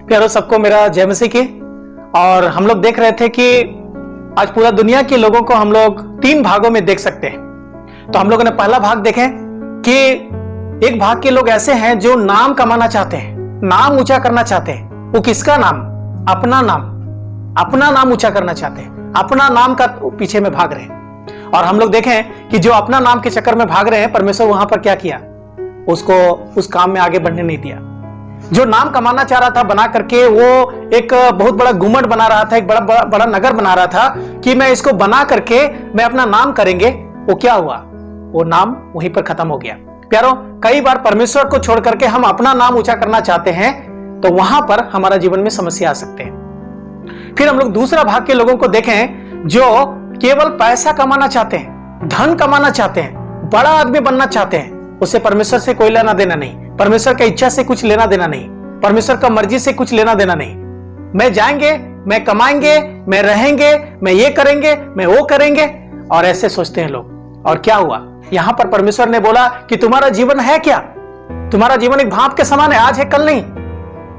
प्यारो सबको मेरा जय मसीह की। और हम लोग देख रहे थे कि आज पूरा दुनिया के लोगों को हम लोग 3 भागों में देख सकते हैं। तो हम लोगों ने पहला भाग देखे कि एक भाग के लोग ऐसे हैं जो नाम कमाना चाहते हैं, नाम ऊंचा करना चाहते हैं। वो किसका नाम? अपना नाम ऊंचा करना चाहते हैं, अपना नाम का पीछे में भाग रहे हैं। और हम लोग देखें कि जो अपना नाम के चक्कर में भाग रहे हैं, परमेश्वर वहां पर क्या किया? उसको उस काम में आगे बढ़ने नहीं दिया। जो नाम कमाना चाह रहा था बना करके, वो एक बहुत बड़ा गुम्मट बना रहा था, एक बड़ा नगर बना रहा था कि मैं इसको बना करके मैं अपना नाम करेंगे। वो क्या हुआ? वो नाम वहीं पर खत्म हो गया। प्यारो, कई बार परमेश्वर को छोड़ करके हम अपना नाम ऊंचा करना चाहते हैं, तो वहां पर हमारा जीवन में समस्या आ सकते हैं। फिर हम लोग दूसरा भाग के लोगों को देखें जो केवल पैसा कमाना चाहते हैं, धन कमाना चाहते हैं, बड़ा आदमी बनना चाहते हैं। उससे परमेश्वर से कोई लेना देना नहीं, परमेश्वर की इच्छा से कुछ लेना देना नहीं, परमेश्वर का मर्जी से कुछ लेना देना नहीं। मैं जाएंगे, मैं कमाएंगे, मैं रहेंगे, मैं ये करेंगे, मैं वो करेंगे, और ऐसे सोचते हैं लोग। और क्या हुआ? यहां पर परमेश्वर ने बोला कि तुम्हारा जीवन है क्या? तुम्हारा जीवन एक भाप के समान है, आज है कल नहीं।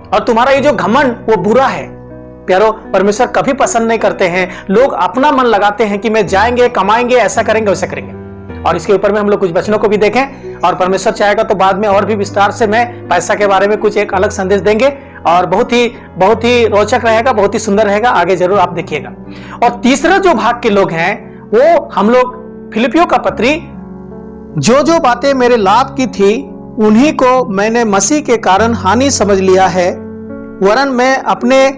और तुम्हारा ये जो घमंड वो बुरा है। प्यारो, परमेश्वर कभी पसंद नहीं करते हैं। लोग अपना मन लगाते हैं कि मैं जाएंगे, कमाएंगे, ऐसा करेंगे, वैसा करेंगे। और इसके ऊपर में हम लोग कुछ वचनों को भी देखें, और परमेश्वर चाहेगा तो बाद में और भी विस्तार से मैं पैसा के बारे में कुछ एक अलग संदेश देंगे, और बहुत ही रोचक रहेगा, बहुत ही सुंदर रहेगा। आगे जरूर आप देखिएगा। और तीसरा जो भाग के लोग हैं, वो हम लोग फिलिपियों का पत्री, जो बातें मेरे लाभ की थी उन्हीं को मैंने मसीह के कारण हानि समझ लिया है, वरन मैं अपने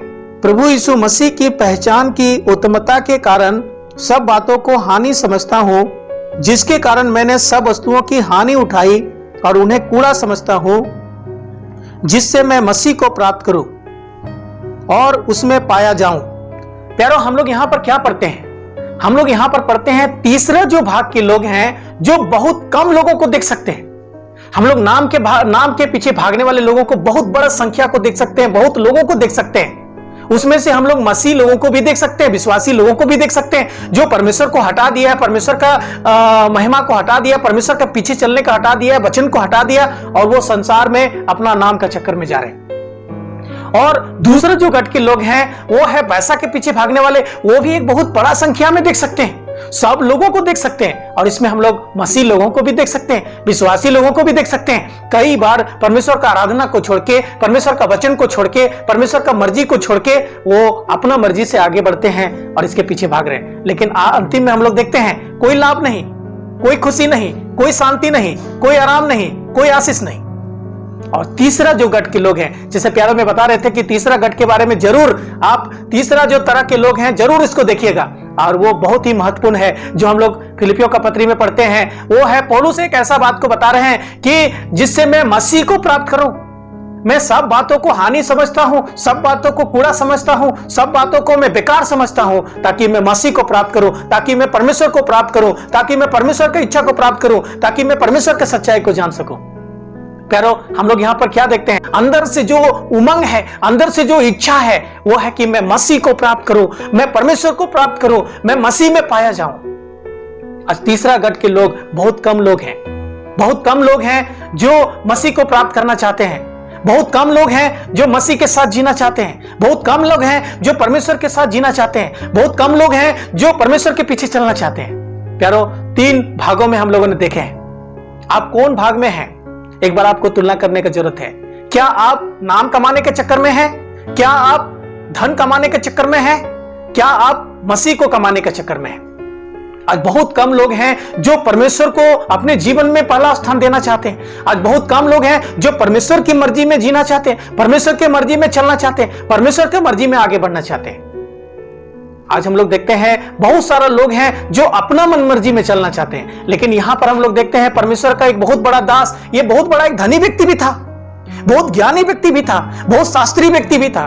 प्रभु यीशु मसीह की पहचान की उत्तमता के कारण सब बातों को हानि समझता हूं, जिसके कारण मैंने सब वस्तुओं की हानि उठाई और उन्हें कूड़ा समझता हूं, जिससे मैं मसीह को प्राप्त करूं और उसमें पाया जाऊं। प्यारो, हम लोग यहां पर क्या पढ़ते हैं? हम लोग यहां पर पढ़ते हैं तीसरा जो भाग के लोग हैं, जो बहुत कम लोगों को देख सकते हैं। हम लोग नाम के पीछे भागने वाले लोगों को बहुत बड़ा संख्या को देख सकते हैं, बहुत लोगों को देख सकते हैं। उसमें से हम लोग मसीह लोगों को भी देख सकते हैं, विश्वासी लोगों को भी देख सकते हैं, जो परमेश्वर को हटा दिया है, परमेश्वर का महिमा को हटा दिया, परमेश्वर का पीछे चलने का हटा दिया, वचन को हटा दिया, और वो संसार में अपना नाम का चक्कर में जा रहे हैं। और दूसरा जो गट के लोग हैं, वो है पैसा के पीछे भागने वाले। वो भी एक बहुत बड़ा संख्या में देख सकते हैं, सब लोगों को देख सकते हैं। और इसमें हम लोग मसीह लोगों को भी देख सकते हैं, विश्वासी लोगों को भी देख सकते हैं। कई बार परमेश्वर का आराधना को छोड़ के, परमेश्वर का वचन को छोड़ के, परमेश्वर का मर्जी को छोड़ के वो अपना मर्जी से आगे बढ़ते हैं और इसके पीछे भाग रहे हैं। लेकिन अंतिम में हम लोग देखते हैं कोई लाभ नहीं, कोई खुशी नहीं, कोई शांति नहीं, कोई आराम नहीं, कोई आशीष नहीं। और तीसरा जो गट के लोग हैं, जैसे प्यारों में बता रहे थे कि तीसरा गट के बारे में जरूर आप तीसरा जो तरह के लोग हैं जरूर इसको देखिएगा, और वो बहुत ही महत्वपूर्ण है जो हम लोग फिलिपियों का पत्री में पढ़ते हैं। वो है पौलुस एक ऐसा बात को बता रहे हैं कि जिससे मैं मसीह को प्राप्त करूं। मैं सब बातों को हानि समझता हूं, सब बातों को कूड़ा समझता हूं, सब बातों को मैं बेकार समझता हूं, ताकि मैं मसीह को प्राप्त करूं, ताकि मैं परमेश्वर को प्राप्त करूं, ताकि मैं परमेश्वर की इच्छा को प्राप्त करूं, ताकि मैं परमेश्वर की सच्चाई को जान सकूं। प्यारो, हम लोग यहां पर क्या देखते हैं? अंदर से जो उमंग है, अंदर से जो इच्छा है, वो है कि मैं मसीह को प्राप्त करूं, मैं परमेश्वर को प्राप्त करूं, मैं मसीह में पाया जाऊं। आज तीसरा गट के लोग बहुत कम लोग हैं, बहुत कम लोग हैं जो मसीह को प्राप्त करना चाहते हैं। बहुत कम लोग हैं जो मसीह के साथ जीना चाहते हैं। बहुत कम लोग हैं जो परमेश्वर के साथ जीना चाहते हैं। बहुत कम लोग हैं जो परमेश्वर के पीछे चलना चाहते हैं। प्यारो, 3 भागों में हम लोगों ने देखे हैं। आप कौन भाग में हैं? एक बार आपको तुलना करने की जरूरत है। क्या आप नाम कमाने के चक्कर में हैं? क्या आप धन कमाने के चक्कर में हैं? क्या आप मसीह को कमाने के चक्कर में हैं? आज बहुत कम लोग हैं जो परमेश्वर को अपने जीवन में पहला स्थान देना चाहते हैं। आज बहुत कम लोग हैं जो परमेश्वर की मर्जी में जीना चाहते हैं, परमेश्वर की मर्जी में चलना चाहते हैं, परमेश्वर की मर्जी में आगे बढ़ना चाहते हैं। आज हम लोग देखते हैं बहुत सारे लोग हैं जो अपना मन मर्जी में चलना चाहते हैं। लेकिन यहां पर हम लोग देखते हैं परमेश्वर का एक बहुत बड़ा दास, ये बहुत बड़ा एक धनी व्यक्ति भी था, बहुत ज्ञानी व्यक्ति भी था, बहुत शास्त्री व्यक्ति भी था।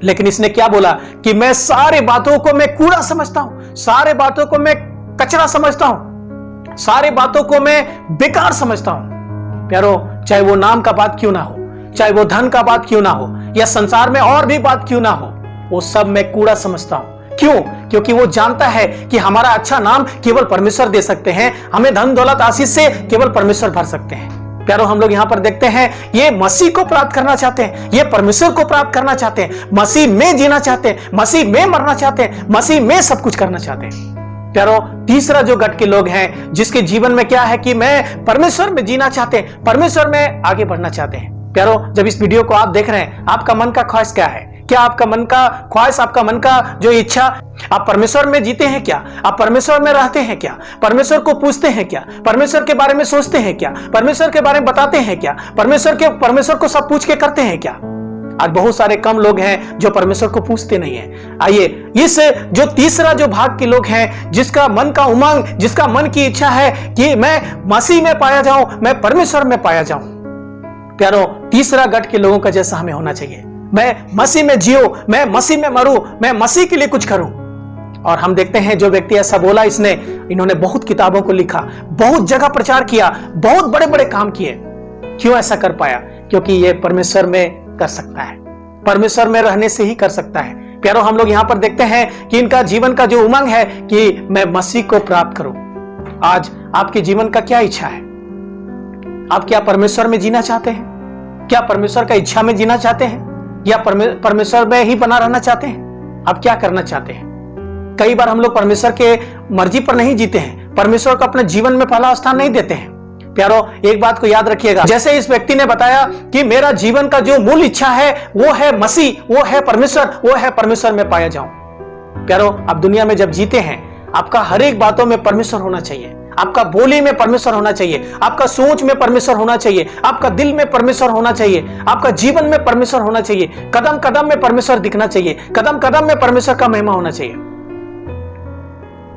लेकिन इसने क्या बोला कि मैं सारे बातों को मैं कूड़ा समझता हूं, सारे बातों को मैं कचरा समझता हूं, सारे बातों को मैं बेकार समझता हूं। प्यारो, चाहे वो नाम का बात क्यों ना हो, चाहे वो धन का बात क्यों ना हो, या संसार में और भी बात क्यों ना हो, वो सब मैं कूड़ा समझता हूं। क्यों? क्योंकि वो जानता है कि हमारा अच्छा नाम केवल परमेश्वर दे सकते हैं, हमें धन दौलत आशीष से केवल परमेश्वर भर सकते हैं। प्यारो, हम लोग यहां पर देखते हैं ये मसीह को प्राप्त करना चाहते हैं, ये परमेश्वर को प्राप्त करना चाहते हैं, मसीह में जीना चाहते हैं, मसीह में मरना चाहते हैं, मसीह में सब कुछ करना चाहते हैं। प्यारो, तीसरा जो गट के लोग हैं जिसके जीवन में क्या है कि मैं परमेश्वर में जीना चाहते हैं, परमेश्वर में आगे बढ़ना चाहते हैं। प्यारो, जब इस वीडियो को आप देख रहे हैं, आपका मन का ख्वाहिश क्या है? क्या आपका मन का ख्वाहिश, आपका मन का जो इच्छा, आप परमेश्वर में जीते हैं क्या? आप परमेश्वर में रहते हैं क्या? परमेश्वर को पूछते हैं क्या? परमेश्वर के बारे में सोचते हैं क्या? परमेश्वर के बारे में बताते हैं क्या? परमेश्वर को सब पूछ के करते हैं क्या? आज बहुत सारे कम लोग हैं जो परमेश्वर को पूछते नहीं हैं। आइए, इस जो तीसरा जो भाग के लोग हैं, जिसका मन का उमंग, जिसका मन की इच्छा है कि मैं मसीह में पाया जाऊं, मैं परमेश्वर में पाया जाऊं। प्यारो, तीसरा गट के लोगों का जैसा हमें होना चाहिए। मैं मसीह में जियो, मैं मसीह में मरूं, मैं मसीह के लिए कुछ करूं। और हम देखते हैं जो व्यक्ति ऐसा बोला, इन्होंने बहुत किताबों को लिखा, बहुत जगह प्रचार किया, बहुत बड़े बड़े काम किए। क्यों ऐसा कर पाया? क्योंकि ये परमेश्वर में कर सकता है, परमेश्वर में रहने से ही कर सकता है। प्यारो, हम लोग यहां पर देखते हैं कि इनका जीवन का जो उमंग है कि मैं मसीह को प्राप्त करूं। आज आपके जीवन का क्या इच्छा है? आप क्या परमेश्वर में जीना चाहते हैं? क्या परमेश्वर का इच्छा में जीना चाहते हैं, या परमेश्वर में ही बना रहना चाहते हैं? आप क्या करना चाहते हैं? कई बार हम लोग परमेश्वर के मर्जी पर नहीं जीते हैं, परमेश्वर को अपने जीवन में पहला स्थान नहीं देते हैं। प्यारो, एक बात को याद रखिएगा, जैसे इस व्यक्ति ने बताया कि मेरा जीवन का जो मूल इच्छा है वो है मसीह, वो है परमेश्वर, वो है परमेश्वर में पाया जाऊं। प्यारो, आप दुनिया में जब जीते हैं, आपका हर एक बातों में परमेश्वर होना चाहिए, आपका बोली में परमेश्वर होना चाहिए, आपका सोच में परमेश्वर होना चाहिए, आपका दिल में परमेश्वर होना चाहिए, आपका जीवन में परमेश्वर होना चाहिए, कदम कदम में परमेश्वर दिखना चाहिए, कदम कदम में परमेश्वर का महिमा होना चाहिए।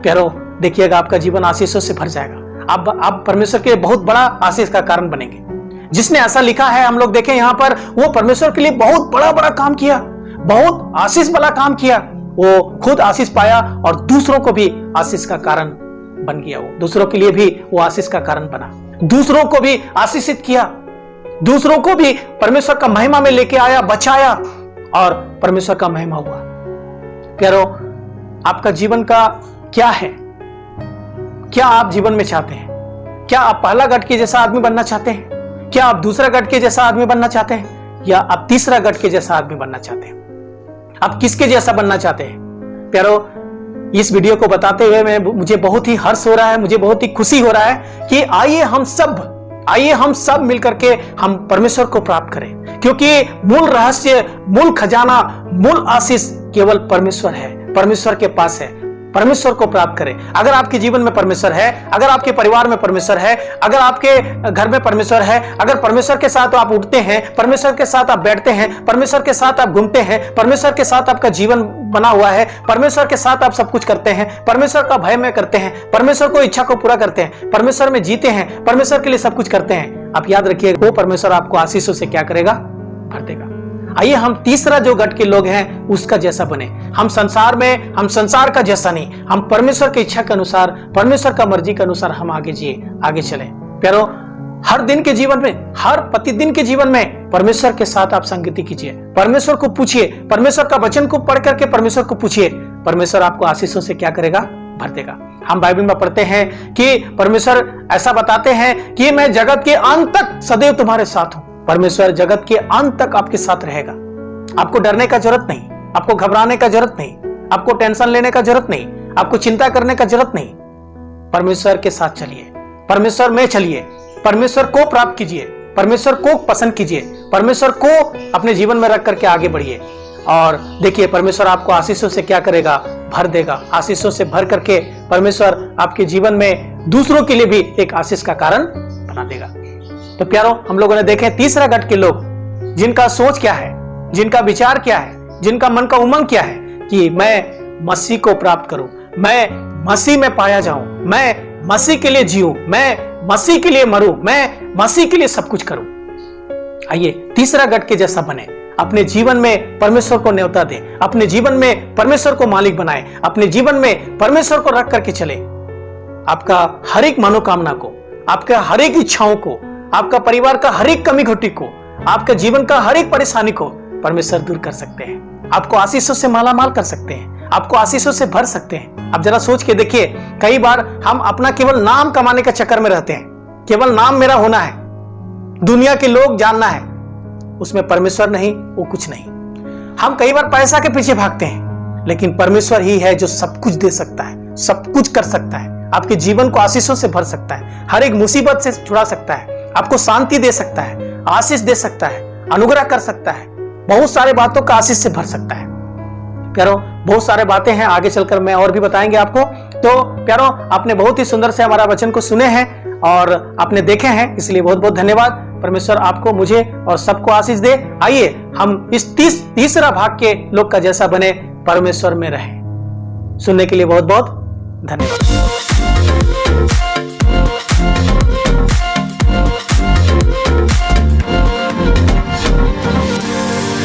प्यारो, देखिएगा आपका जीवन आशीषों से भर जाएगा। आप परमेश्वर के बहुत बड़ा आशीष का कारण बनेंगे। जिसने ऐसा लिखा है, हम लोग देखें यहां पर, वो परमेश्वर के लिए बहुत बड़ा बड़ा काम किया, बहुत आशीष वाला काम किया। वो खुद आशीष पाया और दूसरों को भी आशीष का कारण बन गया। वो दूसरों के लिए भी वो आशीष का कारण बना, दूसरों को भी आशीषित किया, दूसरों को भी परमेश्वर का महिमा में लेके आया, बचाया, और परमेश्वर का महिमा हुआ। प्यारो, आपका जीवन का क्या है? क्या आप जीवन में चाहते हैं? क्या आप पहला गट के जैसा आदमी बनना चाहते हैं? क्या आप दूसरा गट के जैसा आदमी बनना चाहते हैं? या आप तीसरा गट के जैसा आदमी बनना चाहते हैं? आप किसके जैसा बनना चाहते हैं? प्यारो, इस वीडियो को बताते हुए मुझे बहुत ही हर्ष हो रहा है, मुझे बहुत ही खुशी हो रहा है कि आइए हम सब मिलकर के हम परमेश्वर को प्राप्त करें, क्योंकि मूल रहस्य, मूल खजाना, मूल आशीष केवल परमेश्वर है, परमेश्वर के पास है। परमेश्वर को प्राप्त करें। अगर आपके जीवन में परमेश्वर है, अगर आपके परिवार में परमेश्वर है, अगर आपके घर में परमेश्वर है, अगर परमेश्वर के साथ आप उठते हैं, परमेश्वर के साथ आप बैठते हैं, परमेश्वर के साथ आप घूमते हैं, परमेश्वर के साथ आपका जीवन बना हुआ है, परमेश्वर के साथ आप सब कुछ करते हैं, परमेश्वर का भय में करते हैं, परमेश्वर को इच्छा को पूरा करते हैं, परमेश्वर में जीते हैं, परमेश्वर के लिए सब कुछ करते हैं, आप याद रखिए, वो परमेश्वर आपको आशीषों से क्या करेगा? भर देगा। आइए हम तीसरा जो गट के लोग हैं उसका जैसा बने। हम संसार का जैसा नहीं, हम परमेश्वर की इच्छा के अनुसार, परमेश्वर का मर्जी के अनुसार हम आगे जिए, आगे चले। प्यारो, हर दिन के जीवन में, हर प्रतिदिन के जीवन में परमेश्वर के साथ आप संगति कीजिए, परमेश्वर को पूछिए, परमेश्वर का वचन को पढ़ करके परमेश्वर को पूछिए, परमेश्वर आपको आशीषों से क्या करेगा? भर देगा। हम बाइबल में पढ़ते हैं कि परमेश्वर ऐसा बताते हैं कि मैं जगत के अंत तक सदैव तुम्हारे साथ हूं। परमेश्वर जगत के अंत तक आपके साथ रहेगा। आपको डरने का जरूरत नहीं, आपको घबराने का जरूरत नहीं, आपको टेंशन लेने का जरूरत नहीं, आपको चिंता करने का जरूरत नहीं। परमेश्वर के साथ चलिए, परमेश्वर में चलिए, परमेश्वर को प्राप्त कीजिए, परमेश्वर को पसंद कीजिए, परमेश्वर को अपने जीवन में रख करके आगे बढ़िए। और देखिए परमेश्वर आपको आशीषों से क्या करेगा? भर देगा। आशीषों से भर करके परमेश्वर आपके जीवन में दूसरों के लिए भी एक आशीष का कारण बना देगा। तो प्यारो, हम लोगों ने देखे तीसरा गट के लोग, जिनका सोच क्या है, जिनका विचार क्या है, जिनका मन का उमंग क्या है कि मैं मसीह को प्राप्त करूं, मैं मसीह में पाया जाऊं, मैं मसीह के लिए जीऊं, मैं मसीह के लिए मरूं, मैं मसीह के लिए सब कुछ करूं। आइए तीसरा गट के जैसा बने, अपने जीवन में परमेश्वर को न्योता दें, अपने जीवन में परमेश्वर को मालिक बनाएं, अपने जीवन में परमेश्वर को रख करके चले। आपका हर एक मनोकामना को, आपका हर एक इच्छाओं को, आपका परिवार का हर एक कमी घटी को, आपके जीवन का हर एक परेशानी को परमेश्वर दूर कर सकते हैं। आपको आशीषों से मालामाल कर सकते हैं, आपको आशीषों से भर सकते हैं। अब जरा सोच के देखिए, कई बार हम अपना केवल नाम कमाने के चक्कर में रहते हैं, केवल नाम मेरा होना है, दुनिया के लोग जानना है, उसमें परमेश्वर नहीं, वो कुछ नहीं। हम कई बार पैसा के पीछे भागते हैं, लेकिन परमेश्वर ही है जो सब कुछ दे सकता है, सब कुछ कर सकता है, आपके जीवन को आशीषों से भर सकता है, हर एक मुसीबत से छुड़ा सकता है, आपको शांति दे सकता है, आशीष दे सकता है, अनुग्रह कर सकता है, बहुत सारे बातों का आशीष से भर सकता है। प्यारो, बहुत सारे बातें हैं, आगे चलकर मैं और भी बताएंगे आपको। तो प्यारो, आपने बहुत ही सुंदर से हमारा वचन को सुने हैं और आपने देखे हैं, इसलिए बहुत बहुत धन्यवाद। परमेश्वर आपको, मुझे और सबको आशीष दे। आइए हम इस तीसरा भाग के लोग का जैसा बने, परमेश्वर में रहें। सुनने के लिए बहुत बहुत धन्यवाद।